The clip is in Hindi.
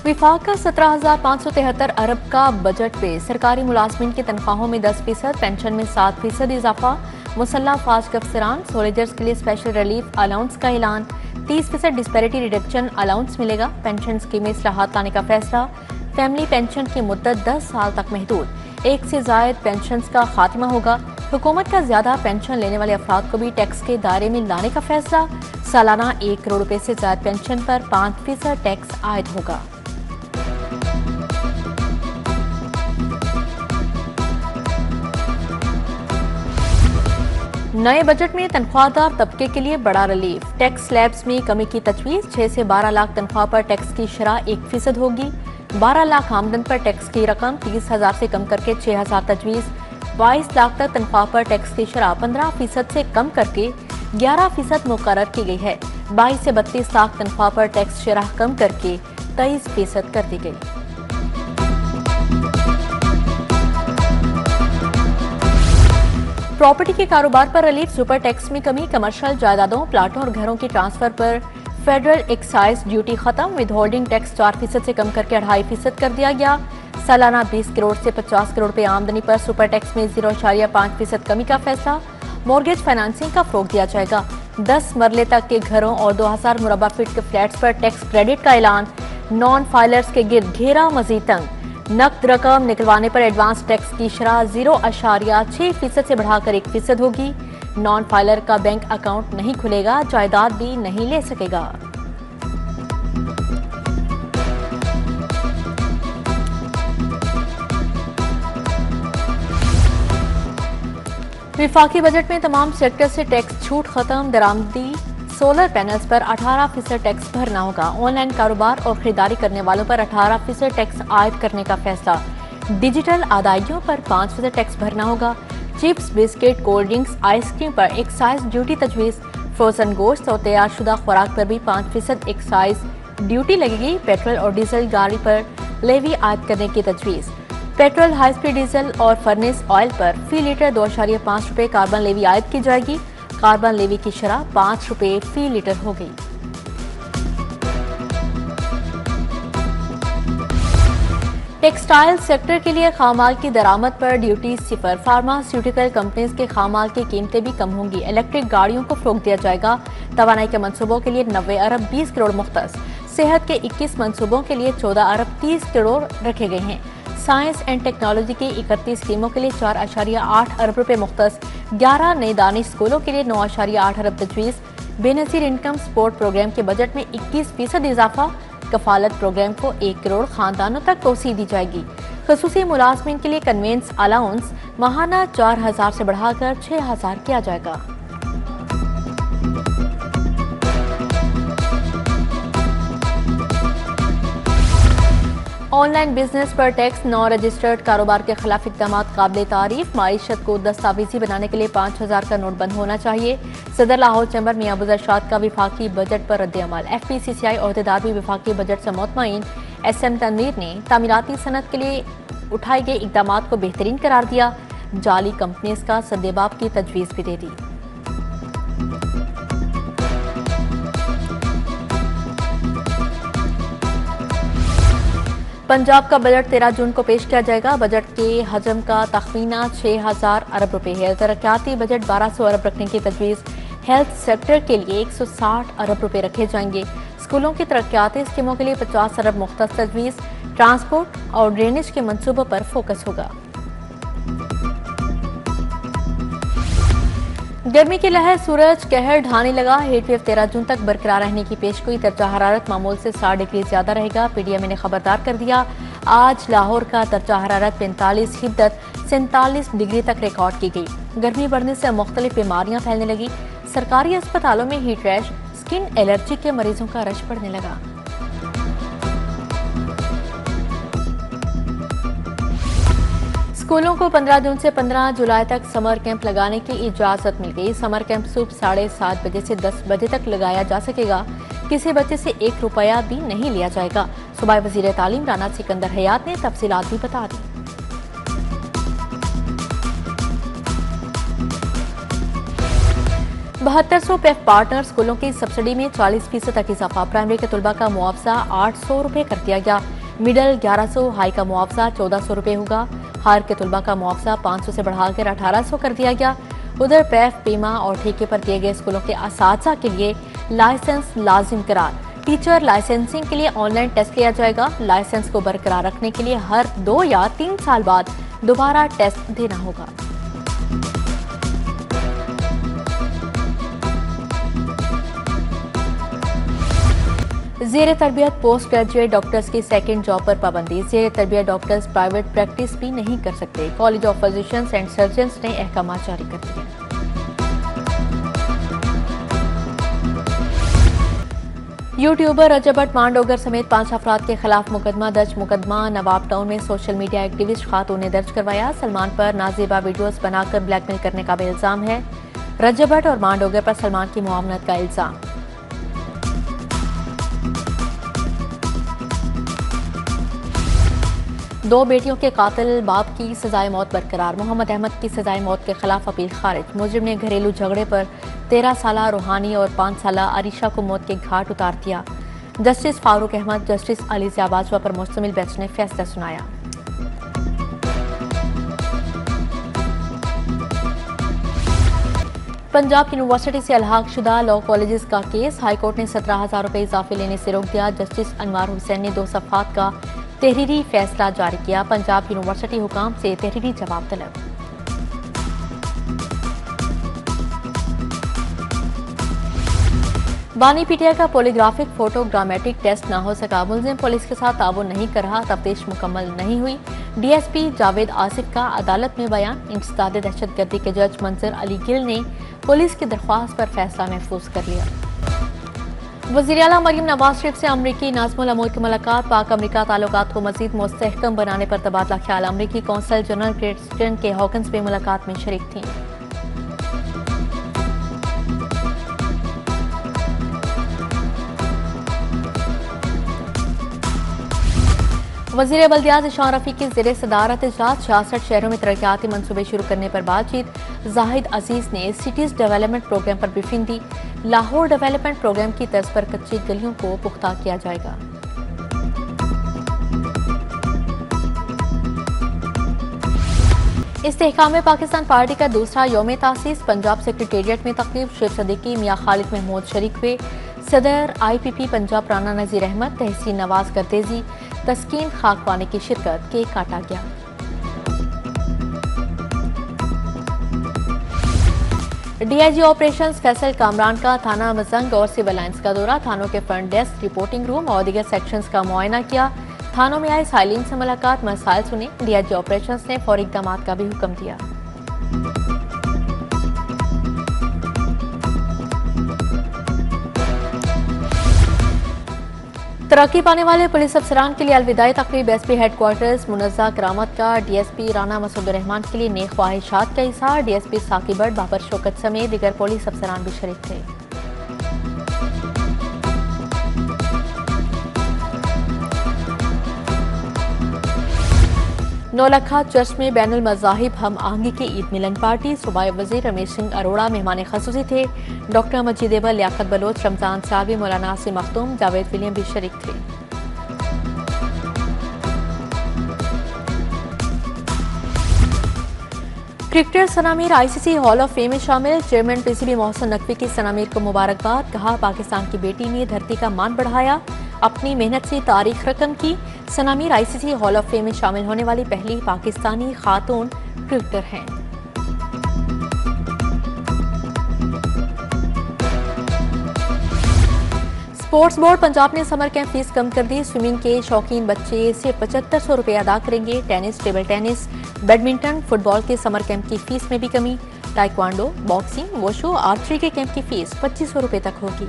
विफाक का 17,573 अरब का बजट पे सरकारी मुलाजमीन की तनख्वाहों में 10%, पेंशन में 7% इजाफा, मुसल्ला फाज के अफसरान सोल्जर्स के लिए स्पेशल रिलीफ अलाउंस का ऐलान, 30% डिस्पैरिटी रिडक्शन अलाउंस मिलेगा, पेंशन स्कीम में इस्लाहात लाने का फैसला, फैमिली पेंशन की मुद्दत 10 साल तक महदूद, एक से जायद पेंशन का खात्मा होगा, हुकूमत का ज्यादा पेंशन लेने वाले अफराद को भी टैक्स के दायरे में लाने का फैसला, सालाना 1 करोड़ रुपए से ज्यादा पेंशन पर 5% टैक्स आयद होगा। नए बजट में तनख्वाहदार तबके के लिए बड़ा रिलीफ, टैक्स स्लैब्स में कमी की तजवीज, 6 से 12 लाख तनख्वाह पर टैक्स की शरह 1% होगी, 12 लाख आमदन पर टैक्स की रकम 30,000 से कम करके 6,000 तजवीज, 22 लाख तक तनख्वाह पर टैक्स की शरह 15% से कम करके 11% मुकर्रर की गई है, 22 से 32 लाख तनख्वाह पर टैक्स शरह कम करके 23% कर दी गई। प्रॉपर्टी के कारोबार पर रिलीफ, सुपर टैक्स में कमी, कमर्शियल जायदादों, प्लाटों और घरों की ट्रांसफर पर फेडरल एक्साइज ड्यूटी खत्म, विद होल्डिंग टैक्स 4% से कम करके 2.5% कर दिया गया, सालाना 20 करोड़ से 50 करोड़ रुपए आमदनी पर सुपर टैक्स में 0.5% कमी का फैसला, मॉर्गेज फाइनेंसिंग का फरोग दिया जाएगा, 10 मरले तक के घरों और 2000 मुरबा फीट के फ्लैट्स पर टैक्स क्रेडिट का ऐलान, नॉन फाइलर्स के गिर्द घेरा मजीद तंग, नकद रकम निकलवाने पर एडवांस टैक्स की शरह 0.6% से बढ़ाकर 1% होगी, नॉन फाइलर का बैंक अकाउंट नहीं खुलेगा, जायदाद भी नहीं ले सकेगा। विफाकी बजट में तमाम सेक्टर से टैक्स छूट खत्म, दरामदी सोलर पैनल्स पर 18% टैक्स भरना होगा, ऑनलाइन कारोबार और खरीदारी करने वालों पर 18% टैक्स आयद करने का फैसला, डिजिटल अदायगियों पर 5% टैक्स भरना होगा, chips, biscuit, cold drinks, ice cream पर एक्साइज ड्यूटी तजवीज, फ्रोजन गोश्त और तैयारशुदा खुराक पर भी 5% एक्साइज ड्यूटी लगेगी, पेट्रोल और डीजल गाड़ी पर लेवी आयद करने की तजवीज, पेट्रोल, हाई स्पीड डीजल और फर्नेस ऑयल पर फी लीटर 2.5 रुपए कार्बन लेवी आयद की जाएगी, कार्बन लेवी की शरह 5 रुपए फी लीटर हो गई। टेक्सटाइल सेक्टर के लिए खामाल की दरामद पर ड्यूटी 0, फार्मास्यूटिकल कंपनीज के खामाल की कीमतें भी कम होंगी, इलेक्ट्रिक गाड़ियों को फरोग दिया जाएगा, तवानाई के मंसूबों के लिए 90 अरब 20 करोड़ मुख्तस, सेहत के 21 मंसूबों के लिए 14 अरब 30 करोड़ रखे गए हैं, साइंस एंड टेक्नोलॉजी की 31 स्कीमों के लिए 4.8 अरब रुपए मुख्तस, 11 नई दानिश स्कूलों के लिए 9.8 अरब तजवीज़, बेनजीर इनकम सपोर्ट प्रोग्राम के बजट में 21% इजाफा, कफालत प्रोग्राम को 1 करोड़ खानदानों तक तोसी दी जाएगी, खसूसी मुलाजमीन के लिए कन्वेंस अलाउंस माहाना 4,000 से बढ़ाकर 6,000 किया जाएगा। ऑनलाइन बिजनेस पर टैक्स, नॉन रजिस्टर्ड कारोबार के खिलाफ इकदाम काबिल तारीफ, माईशत को दस्तावेजी बनाने के लिए 5,000 का नोट बंद होना चाहिए, सदर लाहौर चैम्बर मियां अबू इरशाद का विफाकी बजट पर रद्द-ए-अमल, FPCCI अहदेदार भी विफाकी बजट से मुतमईन, SM तनवीर ने तामीराती सनत के लिए उठाए गए इकदाम को बेहतरीन करार दिया, जाली कंपनीज का सद्देबाब की तजवीज़ भी दे दी। पंजाब का बजट 13 जून को पेश किया जाएगा, बजट के हजम का तखमीना 6,000 अरब रुपए है, तरक्याती बजट 1200 अरब रखने की तजवीज़, हेल्थ सेक्टर के लिए 160 अरब रुपए रखे जाएंगे, स्कूलों की तरक्याती स्कीमों के लिए 50 अरब मुख्तस तजवीज़, ट्रांसपोर्ट और ड्रेनेज के मंसूबों पर फोकस होगा। गर्मी की लहर, सूरज कहर ढाने लगा, हीट वेव 13 जून तक बरकरार रहने की पेशगोई, दर्जा हरारत मामूल से 60 डिग्री ज्यादा रहेगा, PDMA ने खबरदार कर दिया, आज लाहौर का दर्जा हरारत 45, हिद्दत 47 डिग्री तक रिकॉर्ड की गई, गर्मी बढ़ने से मुख्तलिफ बीमारियां फैलने लगी, सरकारी अस्पतालों में हीट रैश, स्किन एलर्जी के मरीजों का रश बढ़ने लगा। स्कूलों को 15 जून से 15 जुलाई तक समर कैंप लगाने की इजाजत मिल गई, समर कैंप सुबह 7:30 बजे से 10 बजे तक लगाया जा सकेगा, किसी बच्चे से 1 रुपया भी नहीं लिया जाएगा, सूबाई वजीर तालीम राना सिकंदर हयात ने तफसीलात भी बता दी। 7200 पेफ पार्टनर स्कूलों की सब्सिडी में 40% तक इजाफा। प्राइमरी के तलबा का मुआवजा 800 रुपए कर दिया गया। मिडल 1100, हाई का मुआवजा 1400 रुपए होगा। हायर के तलबा का मुआवजा 500 से बढ़ाकर 1800 कर दिया गया। उधर पैफ, बीमा और ठेके पर दिए गए स्कूलों के असातिज़ा के लिए लाइसेंस लाजिम करार। टीचर लाइसेंसिंग के लिए ऑनलाइन टेस्ट लिया जाएगा। लाइसेंस को बरकरार रखने के लिए हर 2 या 3 साल बाद दोबारा टेस्ट देना होगा। ज़ेर तरबियत पोस्ट ग्रेजुएट डॉक्टर्स की सेकेंड जॉब पर पाबंदी। ज़ेर तरबियत डॉक्टर्स प्राइवेट प्रैक्टिस भी नहीं कर सकते। College of physicians and surgeons ने अहकाम जारी कर दिए। यूट्यूबर रजब भट्ट मांडोगर समेत 5 अफराद के खिलाफ मुकदमा दर्ज। मुकदमा नवाब टाउन में सोशल मीडिया एक्टिविस्ट खातून ने दर्ज करवाया। सलमान पर नाजेबा वीडियोस बनाकर ब्लैकमेल करने का भी इल्जाम है। रजब भट्ट और मांडोगर पर सलमान की मुआवनत का इल्जाम। दो बेटियों के कातिल बाप की सजाए मौत बरकरार। मोहम्मद अहमद की सजाए मौत के खिलाफ अपील खारिज। मुजरिम ने घरेलू झगड़े पर 13 साला रूहानी और 5 साला अरीशा को मौत के घाट उतार दिया। जस्टिस फारूक अहमद, जस्टिस अली ज़िया बाजवा पर मुश्तमिल बेंच ने फैसला सुनाया। पंजाब यूनिवर्सिटी से अलहाक शुदा लॉ कॉलेजेस का केस। हाईकोर्ट ने 17,000 रुपए इजाफे लेने से रोक दिया। जस्टिस अनवार हुसैन ने 2 सफ़ात का तहरीरी फैसला जारी किया। पंजाब यूनिवर्सिटी हुकाम से तहरीरी जवाब तलब। बानी पीटीआई का पोलीग्राफिक फोटोग्रामेटिक टेस्ट न हो सका। मुलजिम पुलिस के साथ ताउन नहीं कर रहा, तफ्तीश मुकम्मल नहीं हुई। डीएसपी जावेद आसिफ का अदालत में बयान। इंसदाद दहशतगर्दी के जज मंजर अली गिल ने पुलिस की दरख्वास्त पर फैसला महफूज कर लिया। वज़ीर आला मरियम नवाज शरीफ से अमरीकी नाज़मुल अमूर की मुलाकात। पाक अमरीका ताल्लुकात को मज़ीद मुस्तहकम बनाने पर तबादला ख्याल। अमरीकी कौंसल जनरल क्रिस्टियन के हॉकन्स भी मुलाकात में शरीक थीं। वज़ीर बल्दियात इशान रफ़ी की ज़ेरे सदारत इजलास। 66 शहरों में तरक्याती मनसूबे शुरू करने पर बातचीत। जाहिद अजीज ने सिटीज़ डेवलपमेंट प्रोग्राम पर ब्रीफिंग दी। लाहौर डेवलपमेंट प्रोग्राम की तर्ज पर कच्ची गलियों को पुख्ता किया जाएगा। इस्तेहकाम पाकिस्तान पार्टी का दूसरा यौम तासीस। पंजाब सेक्रेटेरिएट में तकरीब। शेख सदीकी, मियां खालिद महमूद शरीक हुए। सदर IPP पंजाब राना नज़ीर अहमद, तहसीन नवाज करतेजी, तस्कीन खाकवानी की शिरकत। केक काटा गया। DIG ऑपरेशंस फैसल कामरान का थाना मजंग और सिविल लाइंस का दौरा। थानों के फ्रंट डेस्क, रिपोर्टिंग रूम और दीगर सेक्शंस का मुआयना किया। थानों में आए साइलिन से मुलाकात, मसाइल सुने। DIG ऑपरेशंस ने फौरी इक़दाम का भी हुक्म दिया। तरक्की पाने वाले पुलिस अफसरान के लिए अलविदाई तकरीब। SP हेडक्वार्टर्स मुनज़्ज़ा करामत का DSP राना मसूदुर रहमान के लिए नेक ख्वाहिशात का इज़हार। DSP साकिब भट्ट, बाबर शौकत समेत दीगर पुलिस अफसरान भी शरीक थे। नौलखा चर्च में बैनुल मज़ाहिब हम आहंगी की ईद मिलन पार्टी। सूबाई वज़ीर रमेश सिंह अरोड़ा मेहमान खसूसी थे। डॉक्टर मजीदेबल, लियाकत बलोच, रमजान सालवी, मौलाना आसिम मखदूम, जावेद विलियम भी शरीक थे। Cricketer Sana Mir ICC hall of fame में शामिल। चेयरमैन PCB मोहसिन नकवी की सनामीर को मुबारकबाद। कहा, पाकिस्तान की बेटी ने धरती का मान बढ़ाया, अपनी मेहनत से तारीख रकम की। Sanamir ICC hall of fame में शामिल होने वाली पहली पाकिस्तानी खातून क्रिकेटर हैं। स्पोर्ट्स बोर्ड पंजाब ने समर कैंप फीस कम कर दी। स्विमिंग के शौकीन बच्चे सिर्फ 7500 रुपए अदा करेंगे। Tennis, table tennis, badminton, football के समर कैंप की फीस में भी कमी। ताइक्वांडो, बॉक्सिंग, वोशू, आर्चरी के कैंप की फीस 2500 रुपए तक होगी।